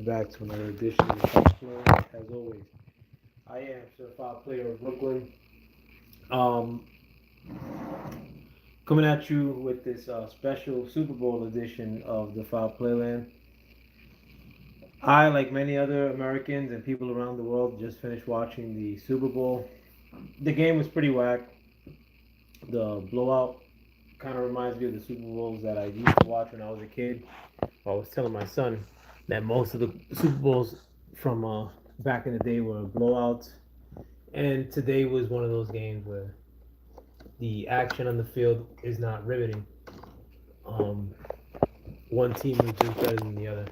back to another edition of Top Floor. As always, I am certified player of Brooklyn. Um, Coming at you with this special Super Bowl edition of the Foul Playland. I, like many other Americans and people around the world, just finished watching the Super Bowl. The game was pretty whack. The blowout kind of reminds me of the Super Bowls that I used to watch when I was a kid. I was telling my son that most of the Super Bowls from back in the day were blowouts, and today was one of those games where the action on the field is not riveting. Um, One team was just better than the other.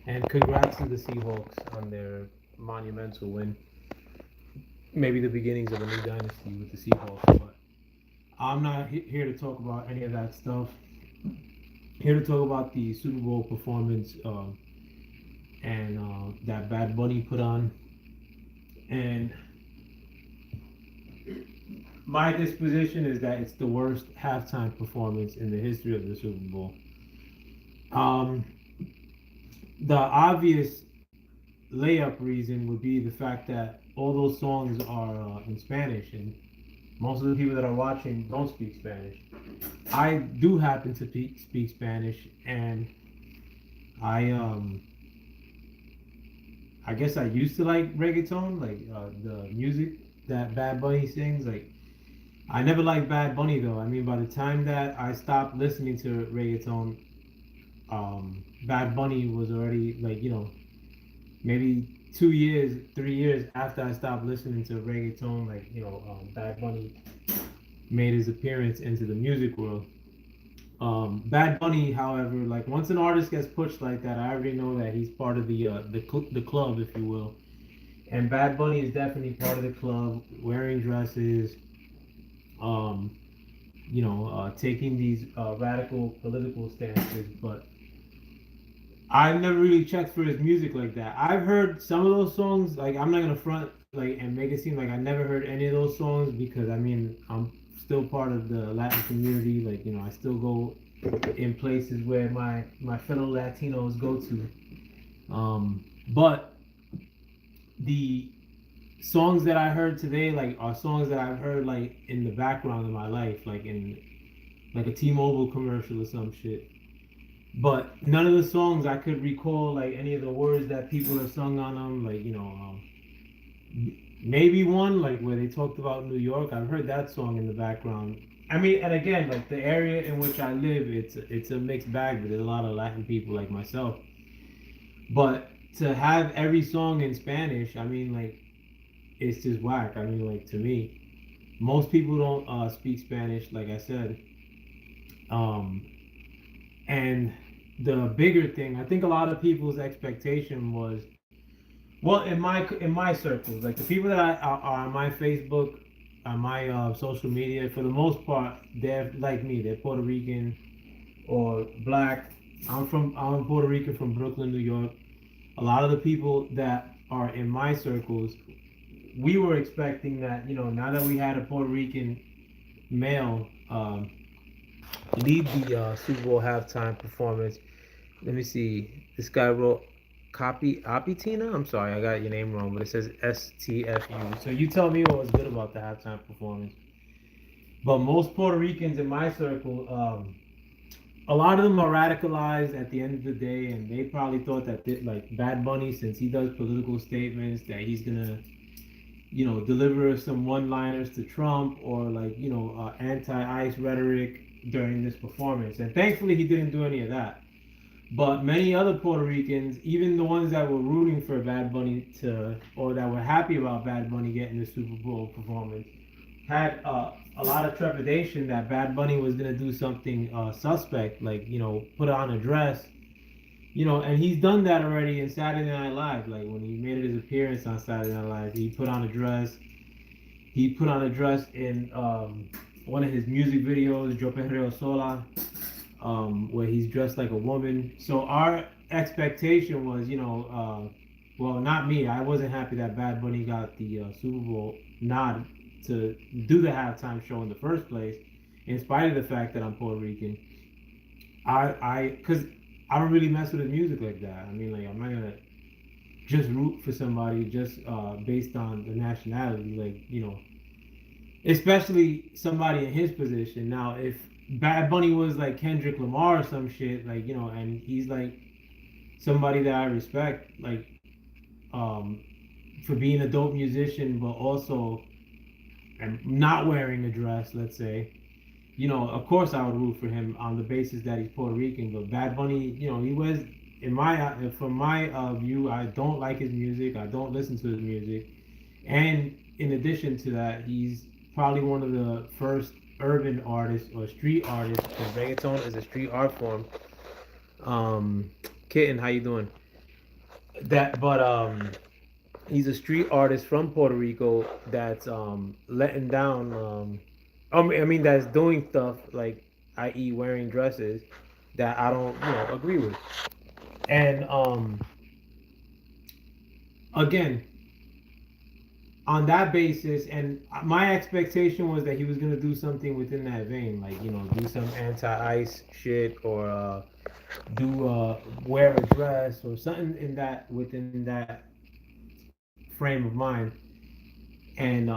And congrats to the Seahawks on their monumental win. Maybe the beginnings of a new dynasty with the Seahawks, but I'm not here to talk about any of that stuff. Here to talk about the Super Bowl performance and that Bad Bunny put on. And my disposition is that it's the worst halftime performance in the history of the Super Bowl. Um, the obvious layup reason would be the fact that all those songs are in Spanish, and most of the people that are watching don't speak Spanish. I do happen to speak Spanish, and I I guess I used to like reggaeton, like the music that Bad Bunny sings. Like I never liked Bad Bunny though. I mean, by the time that I stopped listening to reggaeton, Bad Bunny was already like maybe 2 years, 3 years after I stopped listening to reggaeton. Like Bad Bunny made his appearance into the music world. Bad Bunny, however, like once an artist gets pushed like that, I already know that he's part of the club, if you will. And Bad Bunny is definitely part of the club, wearing dresses, um, taking these radical political stances. But I've never really checked for his music like that. I've heard some of those songs. Like I'm not gonna front like and make it seem like I never heard any of those songs because I mean I'm still part of the Latin community. Like I still go in places where my fellow Latinos go to. But the songs that I heard today like are songs that I've heard like in the background of my life, like in like a T-Mobile commercial or some shit. But none of the songs I could recall like any of the words that people have sung on them. Like maybe one like where they talked about New York. I've heard that song in the background. I mean, and again, like the area in which I live, it's a mixed bag. But there's a lot of Latin people like myself. But to have every song in Spanish, I mean, like it's just whack. I mean, like to me, most people don't speak Spanish, like I said. Um, and the bigger thing, I think a lot of people's expectation was, well, in my circles, like the people that are on my Facebook, on my social media, for the most part, they're like me. They're Puerto Rican or black. I'm Puerto Rican from Brooklyn, New York. A lot of the people that are in my circles, we were expecting that now that we had a Puerto Rican male lead the Super Bowl halftime performance. Let me see. This guy wrote copy Apitina. I'm sorry, I got your name wrong, but it says STFU. So you tell me what was good about the halftime performance. But most Puerto Ricans in my circle, a lot of them are radicalized at the end of the day, and they probably thought that like Bad Bunny, since he does political statements, that he's gonna deliver some one-liners to Trump or like anti-ICE rhetoric during this performance. And thankfully, he didn't do any of that. But many other Puerto Ricans, even the ones that were rooting for Bad Bunny or that were happy about Bad Bunny getting the Super Bowl performance, had a lot of trepidation that Bad Bunny was gonna do something suspect, like put on a dress, and he's done that already in Saturday Night Live. Like when he made his appearance on Saturday Night Live, he put on a dress. He put on a dress in one of his music videos, Yo Perreo Sola, where he's dressed like a woman. So our expectation was, well, not me. I wasn't happy that Bad Bunny got the Super Bowl nod to do the halftime show in the first place, in spite of the fact that I'm Puerto Rican. Because I don't really mess with his music like that. I mean, like I'm not gonna just root for somebody just based on the nationality, like especially somebody in his position. Now, if Bad Bunny was like Kendrick Lamar or some shit, like and he's like somebody that I respect, like um, for being a dope musician, but also and not wearing a dress, let's say, of course I would root for him on the basis that he's Puerto Rican. But Bad Bunny, he wears, from my view, I don't like his music. I don't listen to his music, and in addition to that, he's probably one of the first urban artists or street artists, because reggaeton is a street art form. Kitten, how you doing? But he's a street artist from Puerto Rico that's letting down. I mean that's doing stuff like, i.e., wearing dresses that I don't agree with. And again, on that basis, and my expectation was that he was gonna do something within that vein, like do some anti-ice shit, or do wear a dress or something in that within that frame of mind. And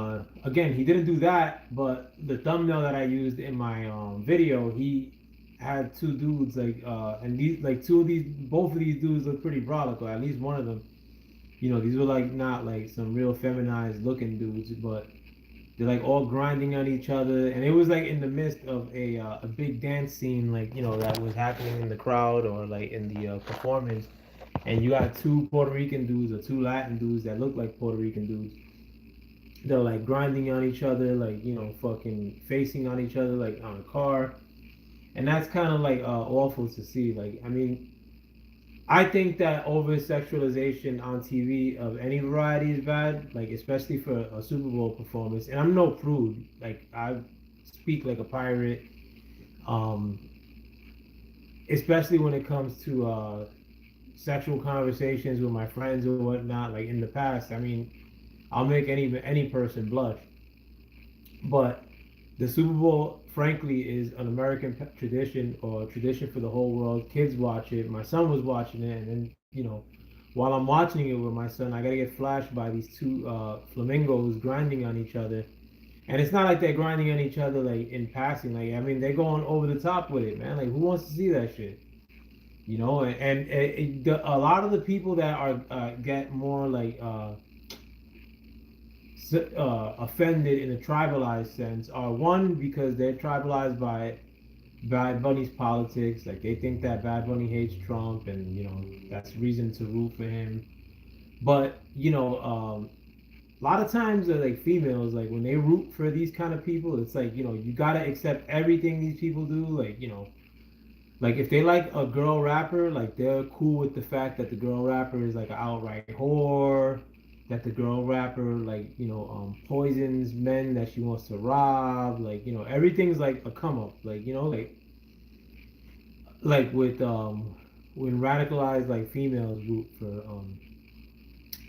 again, he didn't do that, but the thumbnail that I used in my video, he had two dudes and these like two of these, both of these dudes look pretty brolic, or at least one of them. These were like not like some real feminized looking dudes, but they're like all grinding on each other, and it was like in the midst of a big dance scene, like that was happening in the crowd or like in the performance. And you got two Puerto Rican dudes or two Latin dudes that look like Puerto Rican dudes. They're like grinding on each other, like fucking facing on each other, like on a car, and that's kind of like awful to see. Like, I mean, I think that over sexualization on TV of any variety is bad, like especially for a Super Bowl performance. And I'm no prude, like I speak like a pirate, um, especially when it comes to sexual conversations with my friends or whatnot. Like in the past, I mean, I'll make any person blush. But the Super Bowl, frankly, is an American tradition, or tradition for the whole world. Kids watch it. My son was watching it, and then while I'm watching it with my son, I gotta get flashed by these two flamingos grinding on each other. And it's not like they're grinding on each other like in passing. Like, I mean, they're going over the top with it, man. Like, who wants to see that shit? A lot of the people that are get more like offended in a tribalized sense are, one, because they're tribalized by Bad Bunny's politics. Like, they think that Bad Bunny hates Trump, and that's reason to root for him. But a lot of times, like females, like when they root for these kind of people, it's like you gotta accept everything these people do. Like like if they like a girl rapper, like they're cool with the fact that the girl rapper is like an outright whore, that the girl rapper like poisons men that she wants to rob, like everything's like a come up, like like with when radicalized like females root for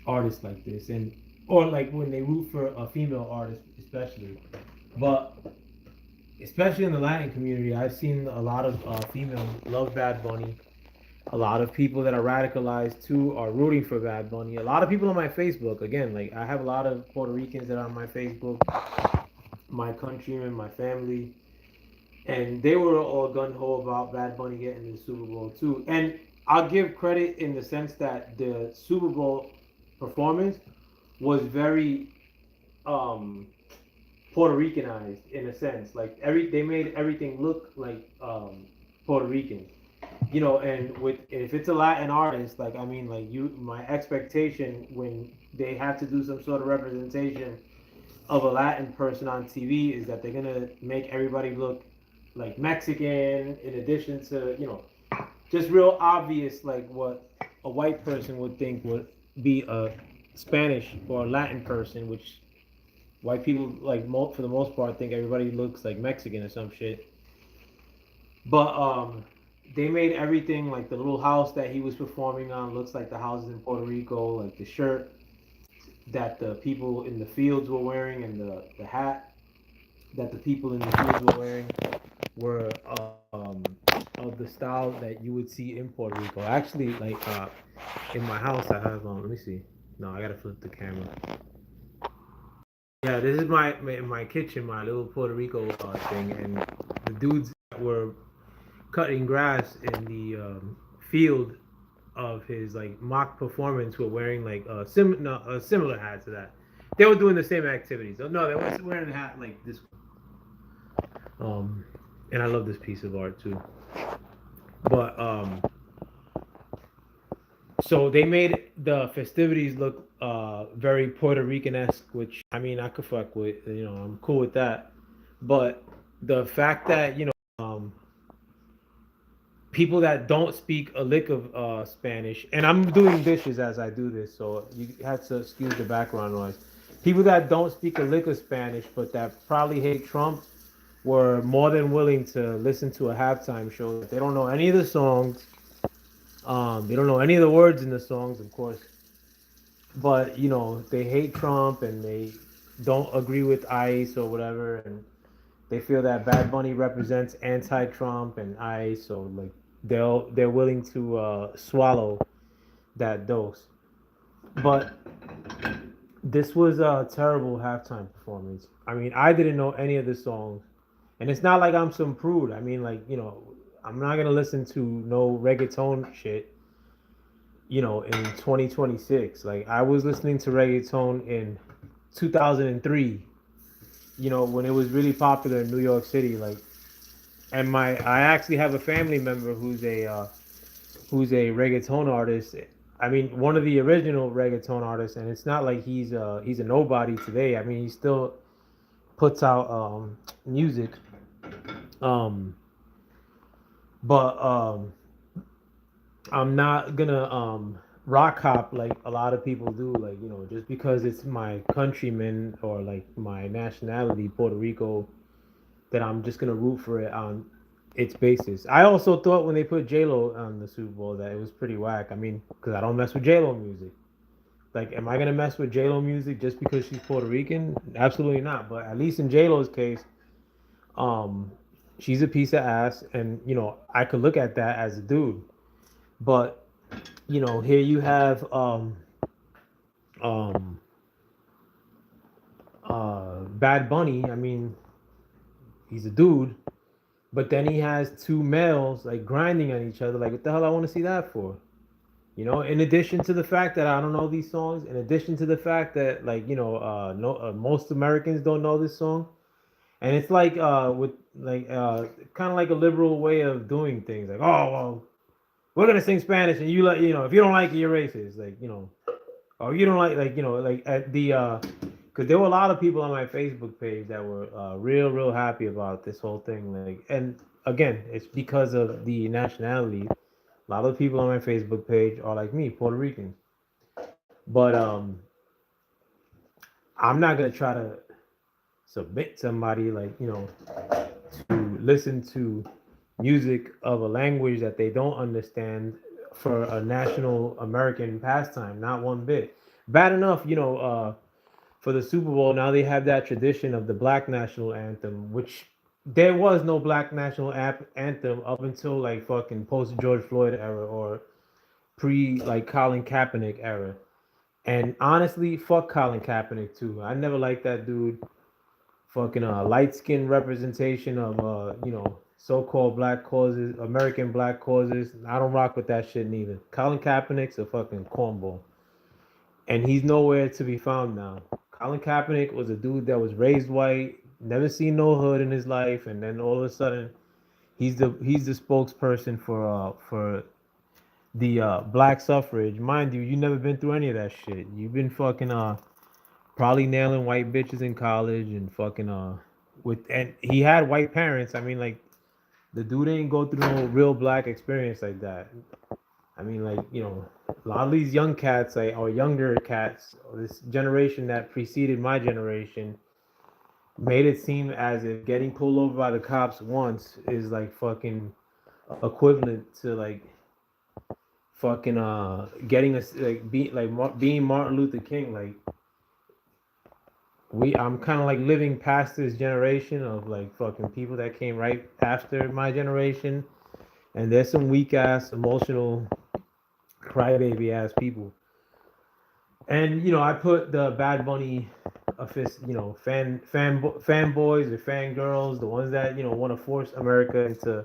artists like this, and or like when they root for a female artist especially. But especially in the Latin community, I've seen a lot of females love Bad Bunny. A lot of people that are radicalized too are rooting for Bad Bunny. A lot of people on my Facebook, again, like I have a lot of Puerto Ricans that are on my Facebook, my countrymen, my family, and they were all gun ho about Bad Bunny getting the Super Bowl too. And I'll give credit in the sense that the Super Bowl performance was very um, Puerto Ricanized in a sense. Like they made everything look like Puerto Rican. And with if it's a Latin artist, like I mean, like my expectation when they have to do some sort of representation of a Latin person on TV is that they're gonna make everybody look like Mexican, in addition to just real obvious like what a white person would think would be a Spanish or a Latin person, which white people like for the most part think everybody looks like Mexican or some shit. But they made everything like the little house that he was performing on looks like the houses in Puerto Rico, like the shirt that the people in the fields were wearing, and the hat that the people in the fields were wearing were of the style that you would see in Puerto Rico. Actually, like in my house, I have let me see. No, I gotta flip the camera. Yeah, this is my kitchen, my little Puerto Rico thing, and the dudes that were cutting grass in the field of his like mock performance were wearing like a similar hat to that. They were doing the same activities. Oh, no, they weren't wearing a hat like this one. And I love this piece of art too. But so they made the festivities look very Puerto Rican esque, which I mean I could fuck with. You know, I'm cool with that. But the fact that people that don't speak a lick of Spanish, and I'm doing dishes as I do this, so you have to excuse the background noise. People that don't speak a lick of Spanish, but that probably hate Trump, were more than willing to listen to a halftime show. They don't know any of the songs. They don't know any of the words in the songs, of course. But they hate Trump and they don't agree with ICE or whatever, and they feel that Bad Bunny represents anti-Trump and ICE, so like they're willing to swallow that dose. But this was a terrible halftime performance. I mean, I didn't know any of the songs, and it's not like I'm some prude. I mean, like I'm not gonna listen to no reggaeton shit. In 2026, like I was listening to reggaeton in 2003. When it was really popular in New York City, like, and I actually have a family member who's a reggaeton artist. I mean, one of the original reggaeton artists, and it's not like he's a nobody today. I mean, he still puts out music, um, but I'm not gonna rock hop like a lot of people do. Like just because it's my countryman or like my nationality, Puerto Rico, that I'm just gonna root for it on its basis. I also thought when they put J Lo on the Super Bowl that it was pretty whack. I mean, because I don't mess with J Lo music. Like, am I gonna mess with J Lo music just because she's Puerto Rican? Absolutely not. But at least in J Lo's case, um, she's a piece of ass, and I could look at that as a dude. But here you have um, Bad Bunny. I mean, he's a dude, but then he has two males like grinding on each other. Like, what the hell I want to see that for? In addition to the fact that I don't know these songs, in addition to the fact that like no most Americans don't know this song, and it's like with like kind of like a liberal way of doing things. Like, oh well, we're gonna sing Spanish, and if you don't like it, you're racist. Like or you don't like at the because there were a lot of people on my Facebook page that were real happy about this whole thing. Like, and again, it's because of the nationality. A lot of people on my Facebook page are like me, Puerto Rican. But I'm not gonna try to submit somebody like to listen to music of a language that they don't understand for a national American pastime. Not one bit. Bad enough, for the Super Bowl now they have that tradition of the Black national anthem, which there was no Black national anthem up until like fucking post George Floyd era or pre like Colin Kaepernick era. And honestly, fuck Colin Kaepernick too. I never liked that dude. Fucking light skin representation of so-called black causes, American black causes. I don't rock with that shit neither. Colin Kaepernick's a fucking cornball, and he's nowhere to be found now. Colin Kaepernick was a dude that was raised white, never seen no hood in his life, and then all of a sudden, he's the spokesperson for the black suffrage. Mind you, you never been through any of that shit. You've been fucking probably nailing white bitches in college and fucking and he had white parents. I mean, like, the dude ain't go through no real black experience like that. I mean, like, a lot of these young cats, like, or younger cats, or this generation that preceded my generation, made it seem as if getting pulled over by the cops once is like fucking equivalent to like fucking getting us like being Martin Luther King. Like, I'm kind of like living past this generation of like fucking people that came right after my generation, And there's some weak ass, emotional, crybaby ass people. And I put the Bad Bunny, fanboys or fangirls, the ones that want to force America into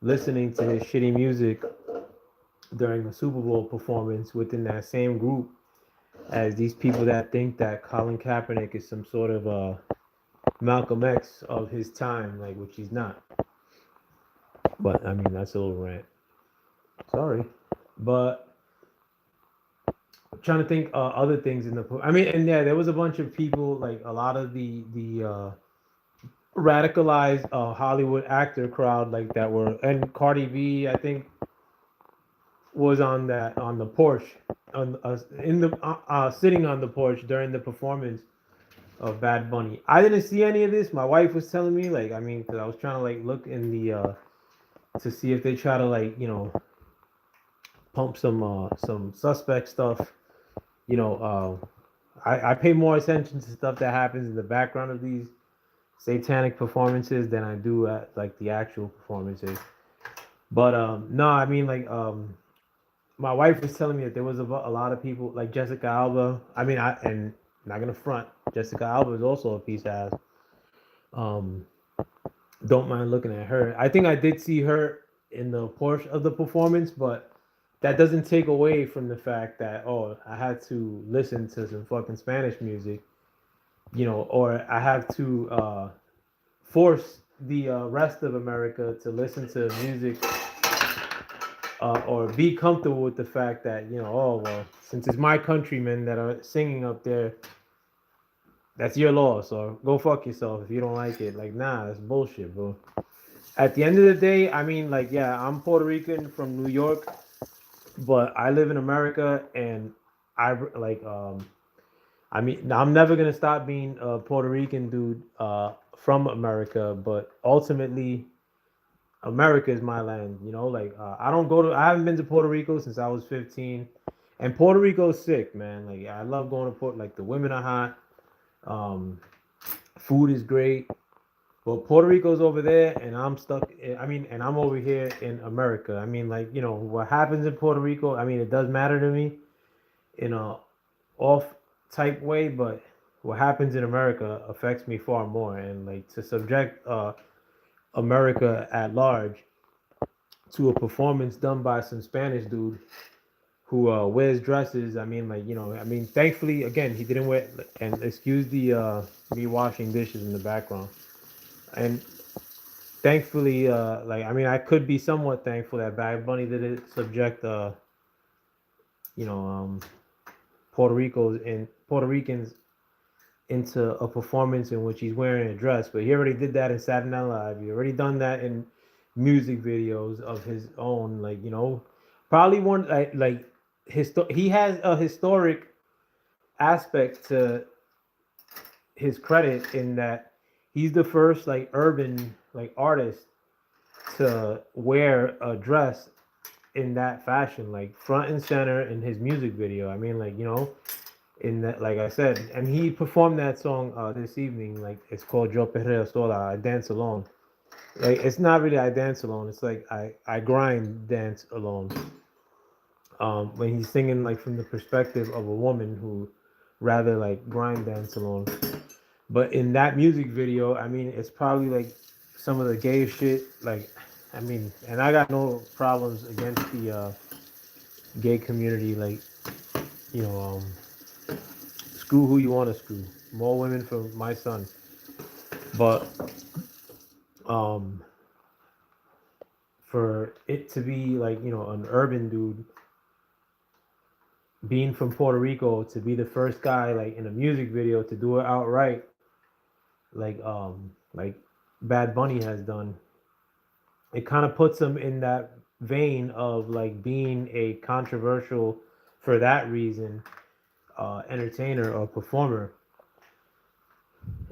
listening to his shitty music during the Super Bowl performance within that same group as these people that think that Colin Kaepernick is some sort of Malcolm X of his time, like, which he's not. But I mean, that's a little rant. Sorry, but I'm trying to think other things in the. I mean, and yeah, there was a bunch of people, like a lot of the radicalized Hollywood actor crowd, like that were, and Cardi B, I think, was on the porch, on in the sitting on the porch during the performance of Bad Bunny. I didn't see any of this. My wife was telling me, like, I mean, because I was trying to like look in the to see if they try to like pump some suspect stuff. I pay more attention to stuff that happens in the background of these satanic performances than I do at like the actual performances. But no, I mean like my wife was telling me that there was a lot of people like Jessica Alba. I mean, and not gonna front. Jessica Alba is also a piece of ass. Um, don't mind looking at her. I think I did see her in the portion of the performance, but that doesn't take away from the fact that I had to listen to some fucking Spanish music, or I have to force the rest of America to listen to music or be comfortable with the fact that since it's my countrymen that are singing up there, that's your loss, or go fuck yourself if you don't like it. Like, nah, that's bullshit, bro. At the end of the day, I mean, like, yeah, I'm Puerto Rican from New York, but I live in America, and I like I mean, I'm never gonna stop being a Puerto Rican dude from America, but ultimately America is my land. Like I haven't been to Puerto Rico since I was 15, and Puerto Rico's sick, man. Like I love going to Puerto. Like the women are hot, food is great, but Puerto Rico's over there, and I'm stuck. I mean, and I'm over here in America. I mean, like what happens in Puerto Rico. I mean, it does matter to me in a off type way, but what happens in America affects me far more. And like to subject America at large to a performance done by some Spanish dude who wears dresses. I mean, like I mean, thankfully, again, he didn't wear. And excuse the me washing dishes in the background. And thankfully, like I mean, I could be somewhat thankful that Bad Bunny didn't subject, you know, um, Puerto Ricans into a performance in which he's wearing a dress. But he already did that in Saturday Night Live. He already done that in music videos of his own. Like probably one he has a historic aspect to his credit in that he's the first like urban like artist to wear a dress in that fashion, like front and center in his music video. I mean, like in that, like I said, and he performed that song this evening. Like it's called "Yo Perreo Sola," I dance alone. Like it's not really I dance alone. It's like I grind dance alone. When he's singing like from the perspective of a woman who rather like grind dance alone. But in that music video, I mean, it's probably like some of the gay shit. Like, I mean, and I got no problems against the gay community. Like, you know, screw who you want to screw. More women for my son. But um, for it to be like an urban dude being from Puerto Rico to be the first guy like in a music video to do it outright, like Bad Bunny has done, it kind of puts him in that vein of like being a controversial for that reason entertainer or performer.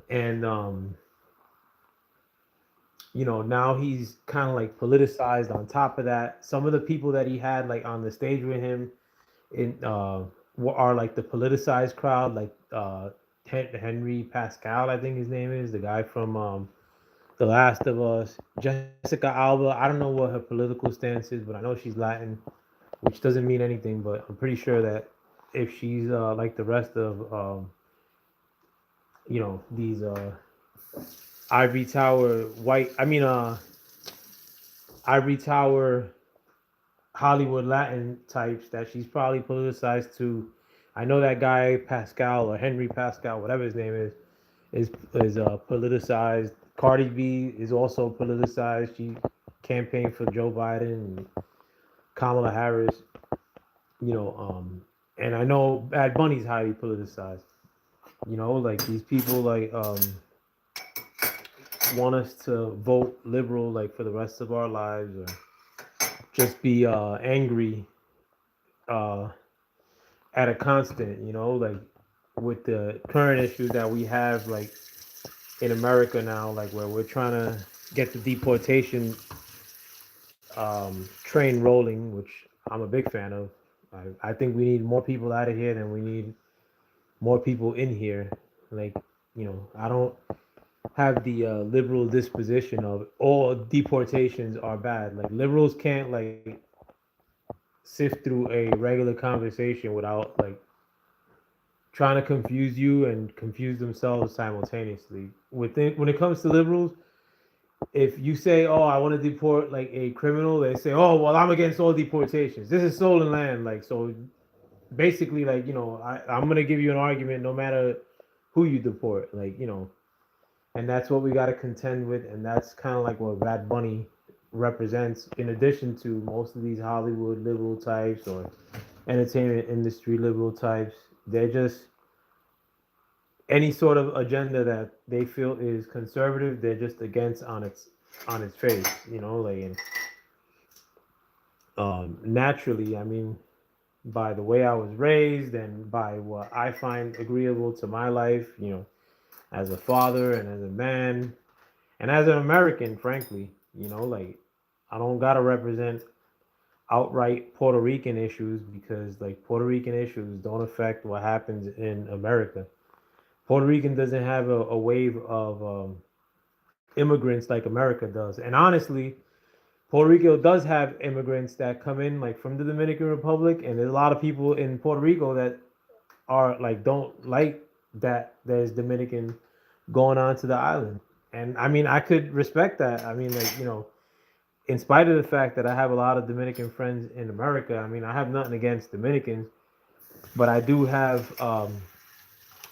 And now he's kind of like politicized on top of that. Some of the people that he had like on the stage with him in are like the politicized crowd, like Henry Pascal, I think his name is, the guy The Last of Us, Jessica Alba. I don't know what her political stance is, but I know she's Latin, which doesn't mean anything. But I'm pretty sure that if she's like the rest of these ivory tower white, ivory tower Hollywood Latin types, that she's probably politicized too. I know that guy Pascal or Henry Pascal, whatever his name is politicized. Cardi B is also politicized. She campaigned for Joe Biden and Kamala Harris. You know, and I know Bad Bunny's highly politicized. Like these people want us to vote liberal like for the rest of our lives, or just be angry uh, at a constant. Like with the current issues that we have, like in America now, like where we're trying to get the deportation train rolling, which I'm a big fan of. I think we need more people out of here than we need more people in here. Like, I don't have the liberal disposition of all deportations are bad. Like liberals can't like sift through a regular conversation without like trying to confuse you and confuse themselves simultaneously. When it comes to liberals, if you say, "Oh, I want to deport like a criminal," they say, "Oh, well, I'm against all deportations. This is stolen land." Like so, basically, like I'm gonna give you an argument no matter who you deport. Like and that's what we got to contend with, and that's kind of like what Bad Bunny represents. In addition to most of these Hollywood liberal types or entertainment industry liberal types, they're just any sort of agenda that they feel is conservative, they're just against on its face. Like and, naturally, I mean, by the way I was raised and by what I find agreeable to my life, as a father and as a man and as an American, frankly, like I don't gotta represent outright Puerto Rican issues because like Puerto Rican issues don't affect what happens in America. Puerto Rican doesn't have a wave of immigrants like America does. And honestly, Puerto Rico does have immigrants that come in like from the Dominican Republic, and there's a lot of people in Puerto Rico that are like don't like that there's Dominican going on to the island. And I mean, I could respect that. I mean, like, in spite of the fact that I have a lot of Dominican friends in America, I mean, I have nothing against Dominicans, but I do have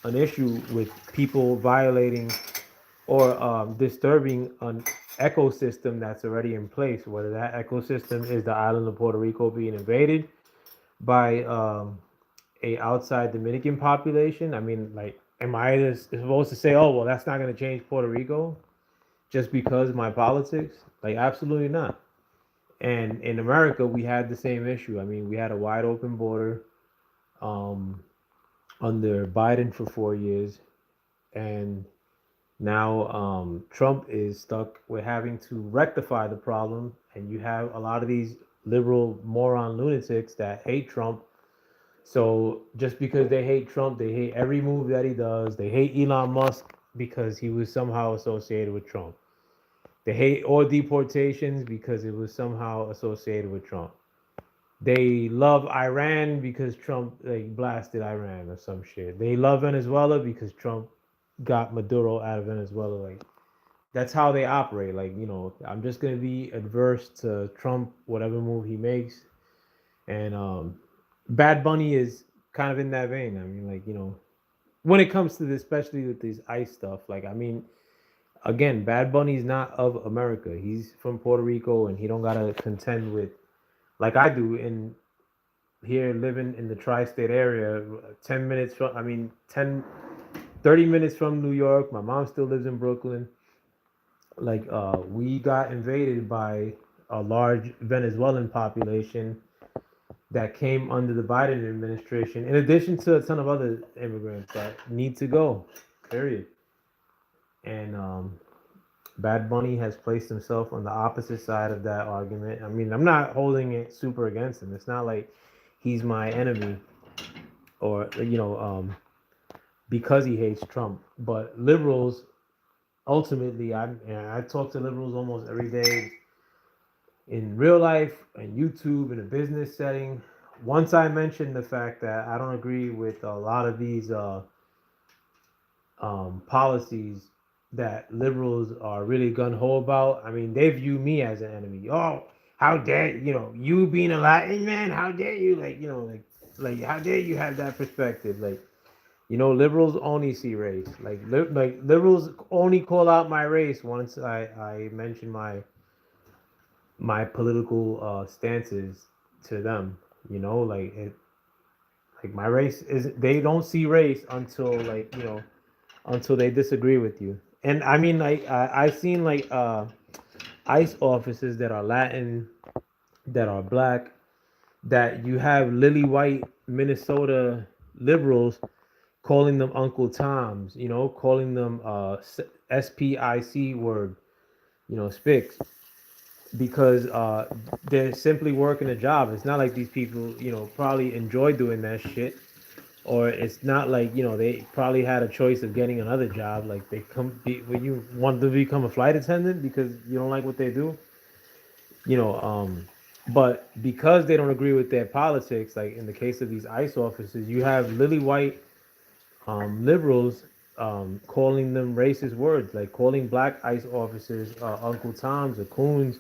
an issue with people violating or disturbing an ecosystem that's already in place, whether that ecosystem is the island of Puerto Rico being invaded by a outside Dominican population. I mean, like, am I just supposed to say, oh, well, that's not going to change Puerto Rico just because of my politics? Like, absolutely not. And in America, we had the same issue. I mean, we had a wide open border um, under Biden for 4 years, and now Trump is stuck with having to rectify the problem. And you have a lot of these liberal moron lunatics that hate Trump. So just because they hate Trump, they hate every move that he does. They hate Elon Musk because he was somehow associated with Trump. They hate all deportations because it was somehow associated with Trump. They love Iran because Trump like blasted Iran or some shit. They love Venezuela because Trump got Maduro out of Venezuela. Like that's how they operate. Like I'm just gonna be adverse to Trump, whatever move he makes. And Bad Bunny is kind of in that vein. I mean, like when it comes to this, especially with this ICE stuff. Like I mean, again, Bad Bunny's not of America. He's from Puerto Rico, and he don't gotta contend with like I do in here living in the tri-state area 10 minutes from I mean 30 minutes from New York. My mom still lives in Brooklyn. Like we got invaded by a large Venezuelan population that came under the Biden administration, in addition to a ton of other immigrants that need to go, period. And Bad Bunny has placed himself on the opposite side of that argument. I mean, I'm not holding it super against him. It's not like he's my enemy or because he hates Trump. But liberals ultimately, I talk to liberals almost every day in real life and YouTube in a business setting. Once I mentioned the fact that I don't agree with a lot of these policies that liberals are really gun ho about, I mean, they view me as an enemy. Oh, how dare you being a Latin man? How dare you like how dare you have that perspective? Like liberals only see race. Like liberals only call out my race once I mention my political stances to them. Like my race is they don't see race until until they disagree with you. And I mean like I've seen like ICE officers that are Latin, that are black, that you have lily white Minnesota liberals calling them Uncle Toms, calling them SPIC word, spics, because they're simply working a job. It's not like these people, probably enjoy doing that shit, or it's not like they probably had a choice of getting another job. Like they when you want to become a flight attendant because you don't like what they do, you know. But because they don't agree with their politics, like in the case of these ICE officers, you have lily white liberals calling them racist words, like calling black ICE officers Uncle Toms or coons,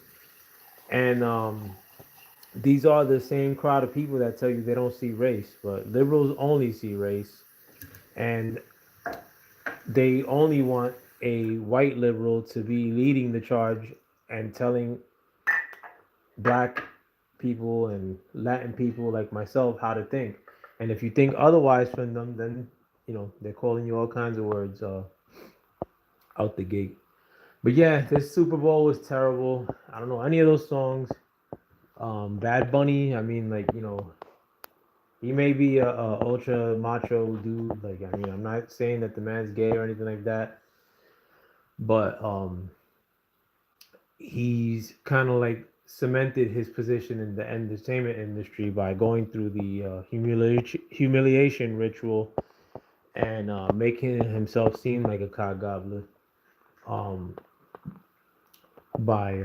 and these are the same crowd of people that tell you they don't see race, but liberals only see race, and they only want a white liberal to be leading the charge and telling black people and Latin people like myself how to think. And if you think otherwise from them, then they're calling you all kinds of words out the gate. But yeah, this Super Bowl was terrible. I don't know any of those songs. Bad Bunny, I mean, like he may be a ultra macho dude. Like, I mean, I'm not saying that the man's gay or anything like that, but he's kind of like cemented his position in the entertainment industry by going through the humiliation ritual and making himself seem like a cock gobbler um, by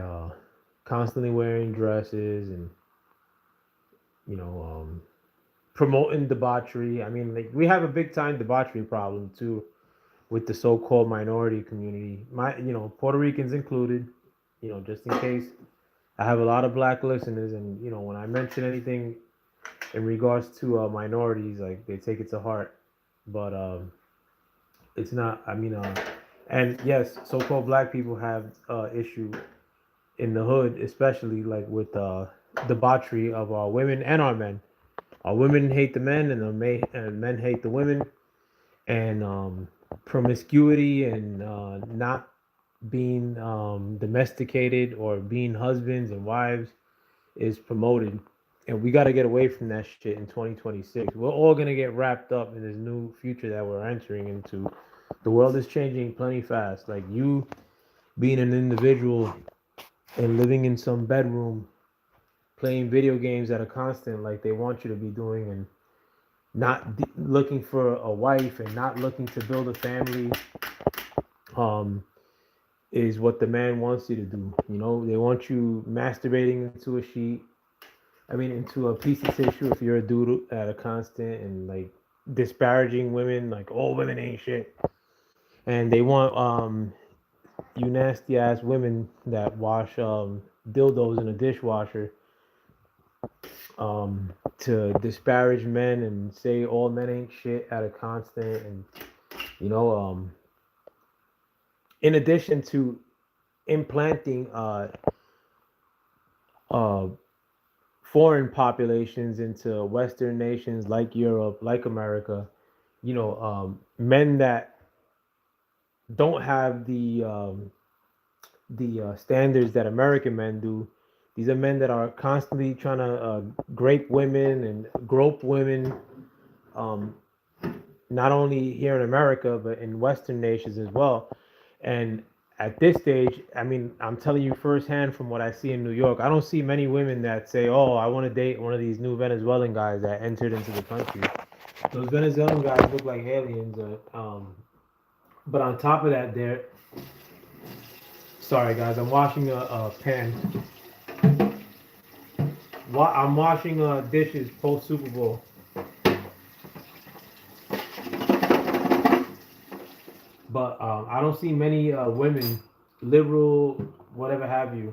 constantly wearing dresses and you know promoting debauchery. I mean, like we have a big time debauchery problem too with the so-called minority community. Puerto Ricans included. Just in case I have a lot of black listeners, and when I mention anything in regards to minorities, like they take it to heart. But it's not. I mean, and yes, so-called black people have issue in the hood, especially like with debauchery of our women and our men. Our women hate the men, and and men hate the women, and promiscuity and not being domesticated or being husbands and wives is promoted. And we got to get away from that shit in 2026. We're all going to get wrapped up in this new future that we're entering into. The world is changing plenty fast. Like you being an individual and living in some bedroom playing video games at a constant like they want you to be doing, and not looking for a wife and not looking to build a family um is what the man wants you to do. They want you masturbating into a sheet, I mean into a piece of tissue if you're a dude at a constant, and like disparaging women like all women ain't shit. And they want you nasty ass women that wash dildos in a dishwasher to disparage men and say all men ain't shit at a constant. And you know in addition to implanting uh foreign populations into Western nations like Europe, like America, men that don't have the standards that American men do. These are men that are constantly trying to grape women and grope women, um, not only here in America but in Western nations as well. And at this stage, I mean, I'm telling you firsthand from what I see in New York, I don't see many women that say, "Oh, I want to date one of these new Venezuelan guys that entered into the country." Those Venezuelan guys look like aliens. But on top of that, Sorry, guys. I'm washing a pan. I'm washing dishes post Super Bowl. But I don't see many women, liberal, whatever have you,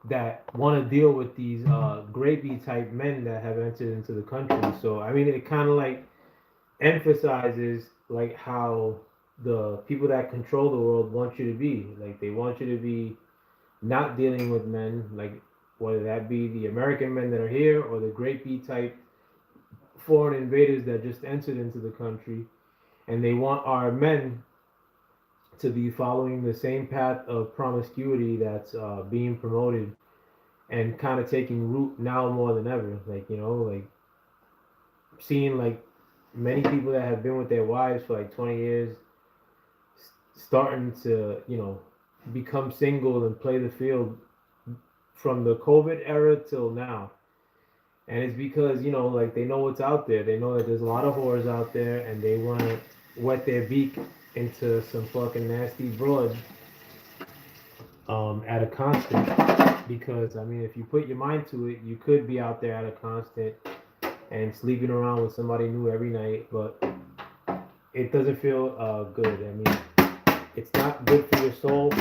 that want to deal with these grapey type men that have entered into the country. So I mean, it kind of like emphasizes like how the people that control the world want you to be. Like they want you to be not dealing with men, like whether that be the American men that are here or the grapey type foreign invaders that just entered into the country, and they want our men to be following the same path of promiscuity that's being promoted and kind of taking root now more than ever. Like like seeing like many people that have been with their wives for like 20 years starting to become single and play the field from the COVID era till now. And it's because like they know what's out there. They know that there's a lot of whores out there, and they want to wet their beak into some fucking nasty broad at a constant. Because I mean, if you put your mind to it, you could be out there at a constant and sleeping around with somebody new every night, but it doesn't feel good. I mean, it's not good for your soul.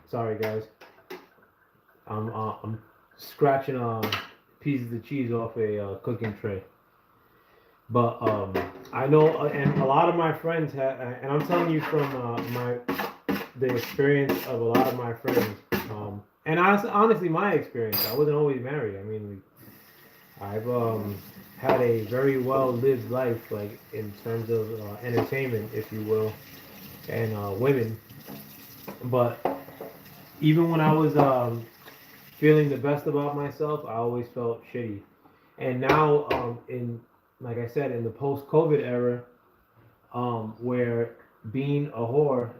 Sorry, guys. I'm scratching pieces of cheese off a cooking tray. But I know, and a lot of my friends have, and I'm telling you from the experience of a lot of my friends, and honestly, my experience. I wasn't always married. I mean, I've had a very well lived life, like in terms of entertainment, if you will, and women. But even when I was feeling the best about myself, I always felt shitty. And now, in like I said, in the post-COVID era, where being a whore,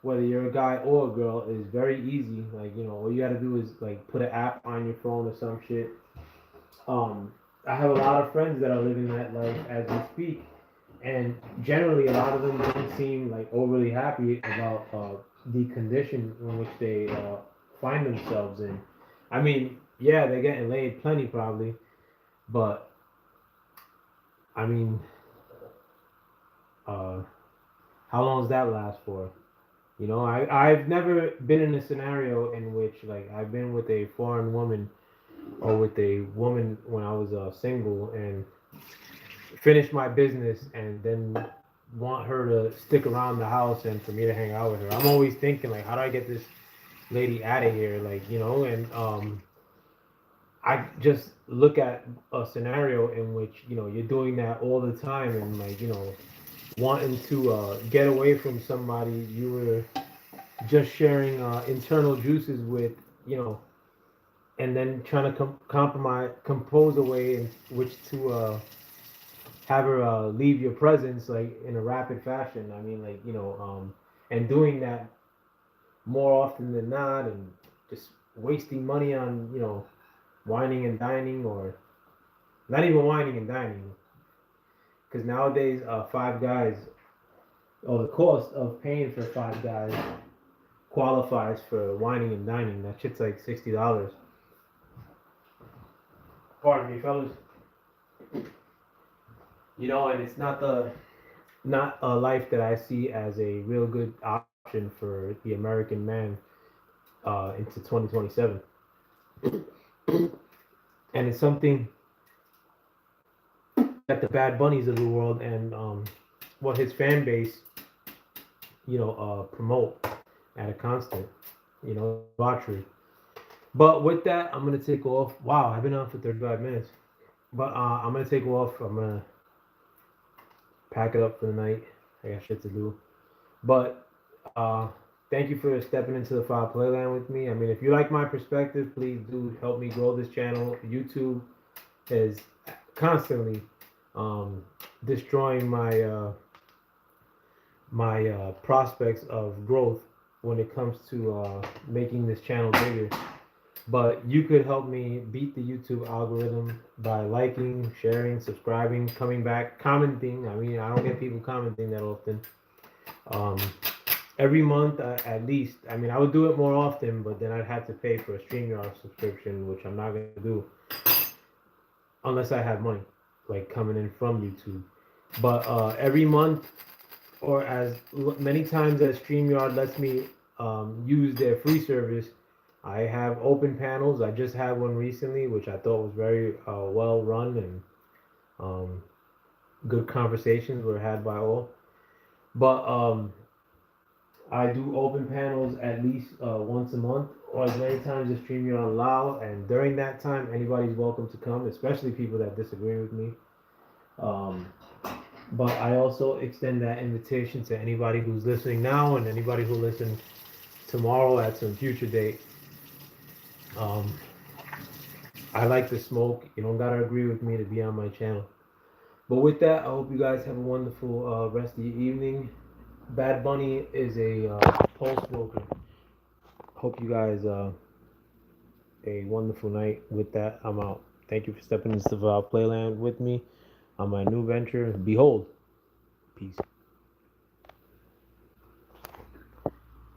whether you're a guy or a girl, is very easy. Like all you got to do is like put an app on your phone or some shit. I have a lot of friends that are living that life as we speak, and generally, a lot of them don't seem like overly happy about the condition in which they find themselves in. I mean, yeah, they're getting laid plenty probably, but I mean, uh, how long does that last for? I've never been in a scenario in which like I've been with a foreign woman or with a woman when I was single and finish my business and then want her to stick around the house and for me to hang out with her. I'm always thinking like, how do I get this lady out of here? Like, and I just look at a scenario in which you're doing that all the time and like wanting to get away from somebody you were just sharing internal juices with, and then trying to compose a way in which to have her leave your presence like in a rapid fashion. I mean, like and doing that more often than not, and just wasting money on whining and dining, or not even whining and dining, because nowadays Five Guys, or the cost of paying for Five Guys qualifies for whining and dining. That shit's like $60. Pardon me, fellas. And it's not a life that I see as a real good option for the American man into 2027. And it's something that the Bad Bunnies of the world and what his fan base, promote at a constant, debauchery. But with that, I'm gonna take off. Wow, I've been on for 35 minutes. But I'm gonna take off. I'm gonna pack it up for the night. I got shit to do. But thank you for stepping into the File Playland with me. I mean, if you like my perspective, please do help me grow this channel. YouTube is constantly destroying my prospects of growth when it comes to making this channel bigger. But you could help me beat the YouTube algorithm by liking, sharing, subscribing, coming back, commenting. I mean, I don't get people commenting that often. Um, every month at least. I mean, I would do it more often, but then I'd have to pay for a StreamYard subscription, which I'm not gonna do unless I have money like coming in from YouTube. But every month, or as many times as StreamYard lets me use their free service, I have open panels. I just had one recently, which I thought was very well run, and um, good conversations were had by all. But I do open panels at least once a month, or as many times as StreamYard allow. And during that time, anybody's welcome to come, especially people that disagree with me. Um, but I also extend that invitation to anybody who's listening now and anybody who listens tomorrow at some future date. Um, I like to smoke. You don't gotta agree with me to be on my channel. But with that, I hope you guys have a wonderful rest of your evening. Bad Bunny is a pole smoker. Hope you guys a wonderful night. With that, I'm out. Thank you for stepping into the Playland with me on my new venture. Behold, peace.